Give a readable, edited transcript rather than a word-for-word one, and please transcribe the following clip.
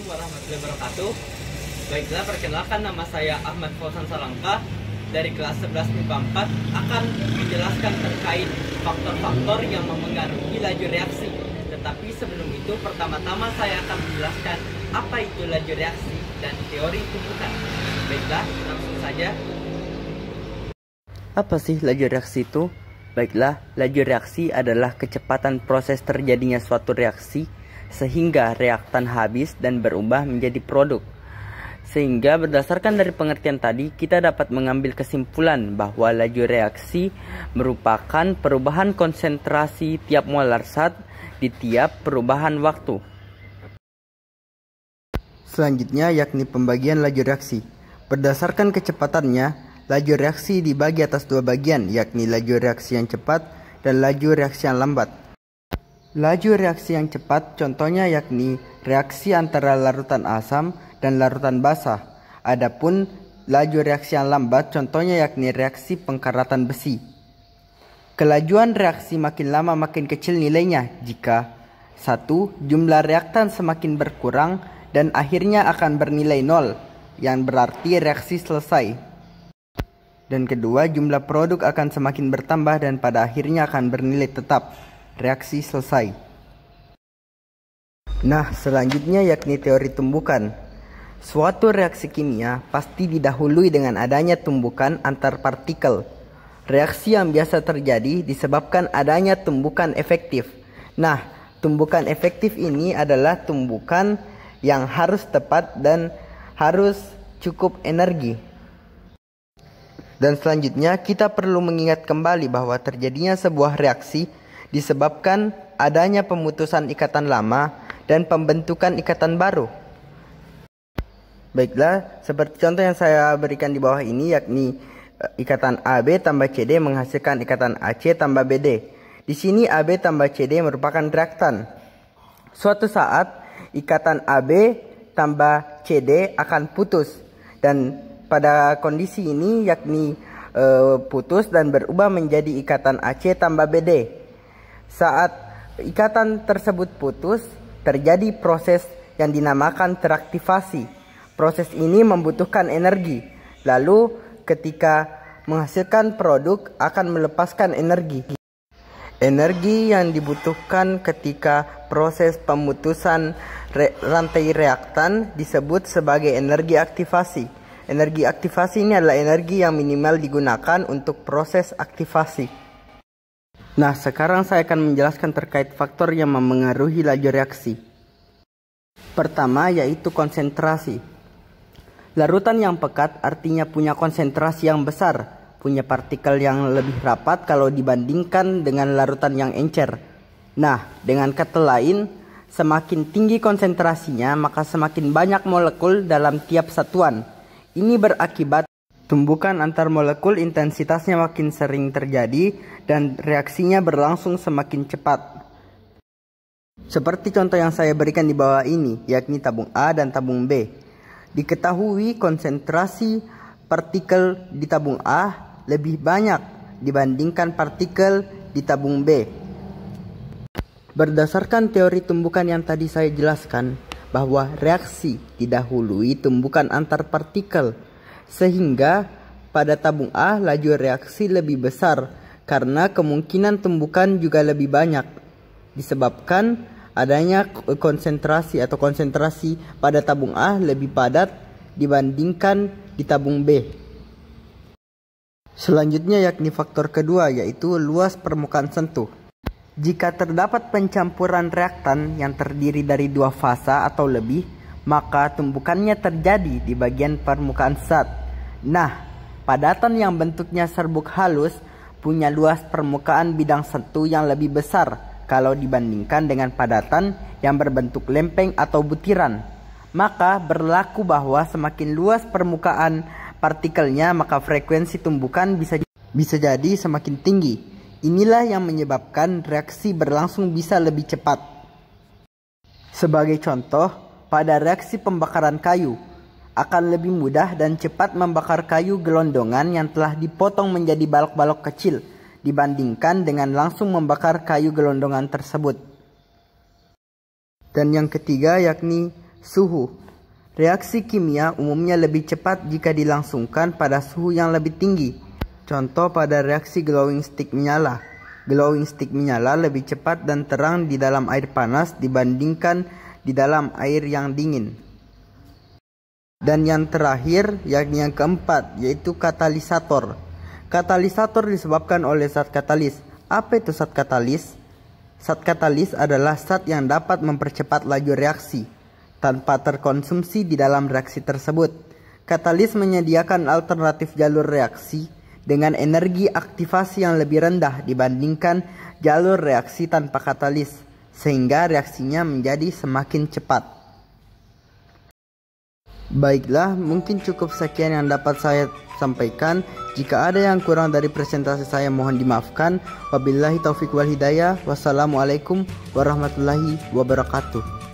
warahmatullahi wabarakatuh. Baiklah, perkenalkan, nama saya Ahmad Fauzan Salangka dari kelas 11 MIPA 4 akan menjelaskan terkait faktor-faktor yang memengaruhi laju reaksi. Tetapi sebelum itu, pertama-tama saya akan menjelaskan apa itu laju reaksi dan teori tumbukan. Baiklah, langsung saja. Apa sih laju reaksi itu? Baiklah, laju reaksi adalah kecepatan proses terjadinya suatu reaksi sehingga reaktan habis dan berubah menjadi produk. Sehingga berdasarkan dari pengertian tadi, kita dapat mengambil kesimpulan bahwa laju reaksi merupakan perubahan konsentrasi tiap molar zat di tiap perubahan waktu. Selanjutnya yakni pembagian laju reaksi. Berdasarkan kecepatannya, laju reaksi dibagi atas dua bagian, yakni laju reaksi yang cepat dan laju reaksi yang lambat. Laju reaksi yang cepat contohnya yakni reaksi antara larutan asam dan larutan basah. Adapun laju reaksi yang lambat contohnya yakni reaksi pengkaratan besi. Kelajuan reaksi makin lama makin kecil nilainya jika 1. Jumlah reaktan semakin berkurang dan akhirnya akan bernilai 0, yang berarti reaksi selesai. Dan kedua, jumlah produk akan semakin bertambah dan pada akhirnya akan bernilai tetap, reaksi selesai. Nah, selanjutnya yakni teori tumbukan. Suatu reaksi kimia pasti didahului dengan adanya tumbukan antar partikel. Reaksi yang biasa terjadi disebabkan adanya tumbukan efektif. Nah, tumbukan efektif ini adalah tumbukan yang harus tepat dan harus cukup energi. Dan selanjutnya kita perlu mengingat kembali bahwa terjadinya sebuah reaksi disebabkan adanya pemutusan ikatan lama dan pembentukan ikatan baru. Baiklah, seperti contoh yang saya berikan di bawah ini yakni ikatan AB tambah CD menghasilkan ikatan AC tambah BD. Di sini AB tambah CD merupakan reaktan. Suatu saat ikatan AB tambah CD akan putus dan pada kondisi ini yakni putus dan berubah menjadi ikatan AC tambah BD. Saat ikatan tersebut putus, terjadi proses yang dinamakan teraktivasi. Proses ini membutuhkan energi. Lalu ketika menghasilkan produk akan melepaskan energi. Energi yang dibutuhkan ketika proses pemutusan rantai reaktan disebut sebagai energi aktivasi. Energi aktivasi ini adalah energi yang minimal digunakan untuk proses aktivasi. Nah, sekarang saya akan menjelaskan terkait faktor yang memengaruhi laju reaksi. Pertama yaitu konsentrasi. Larutan yang pekat artinya punya konsentrasi yang besar, punya partikel yang lebih rapat kalau dibandingkan dengan larutan yang encer. Nah, dengan kata lain, semakin tinggi konsentrasinya maka semakin banyak molekul dalam tiap satuan. Ini berakibat tumbukan antar molekul intensitasnya makin sering terjadi dan reaksinya berlangsung semakin cepat. Seperti contoh yang saya berikan di bawah ini, yakni tabung A dan tabung B. Diketahui konsentrasi partikel di tabung A lebih banyak dibandingkan partikel di tabung B. Berdasarkan teori tumbukan yang tadi saya jelaskan, bahwa reaksi didahului tumbukan antar partikel, sehingga pada tabung A laju reaksi lebih besar karena kemungkinan tumbukan juga lebih banyak disebabkan adanya konsentrasi pada tabung A lebih padat dibandingkan di tabung B. Selanjutnya yakni faktor kedua yaitu luas permukaan sentuh. Jika terdapat pencampuran reaktan yang terdiri dari dua fasa atau lebih, maka tumbukannya terjadi di bagian permukaan zat. Nah, padatan yang bentuknya serbuk halus punya luas permukaan bidang sentuh yang lebih besar kalau dibandingkan dengan padatan yang berbentuk lempeng atau butiran. Maka berlaku bahwa semakin luas permukaan partikelnya maka frekuensi tumbukan bisa jadi semakin tinggi. Inilah yang menyebabkan reaksi berlangsung bisa lebih cepat. Sebagai contoh, pada reaksi pembakaran kayu, akan lebih mudah dan cepat membakar kayu gelondongan yang telah dipotong menjadi balok-balok kecil dibandingkan dengan langsung membakar kayu gelondongan tersebut. Dan yang ketiga yakni Suhu. Reaksi kimia umumnya lebih cepat jika dilangsungkan pada suhu yang lebih tinggi. Contoh pada reaksi glowing stick menyala. Glowing stick menyala lebih cepat dan terang di dalam air panas dibandingkan di dalam air yang dingin. Dan yang terakhir, yakni yang keempat, yaitu katalisator. Katalisator disebabkan oleh zat katalis. Apa itu zat katalis? Zat katalis adalah zat yang dapat mempercepat laju reaksi tanpa terkonsumsi di dalam reaksi tersebut. Katalis menyediakan alternatif jalur reaksi dengan energi aktivasi yang lebih rendah dibandingkan jalur reaksi tanpa katalis, sehingga reaksinya menjadi semakin cepat. Baiklah, mungkin cukup sekian yang dapat saya sampaikan. Jika ada yang kurang dari presentasi saya, mohon dimaafkan. Wabillahi taufiq wal hidayah. Wassalamualaikum warahmatullahi wabarakatuh.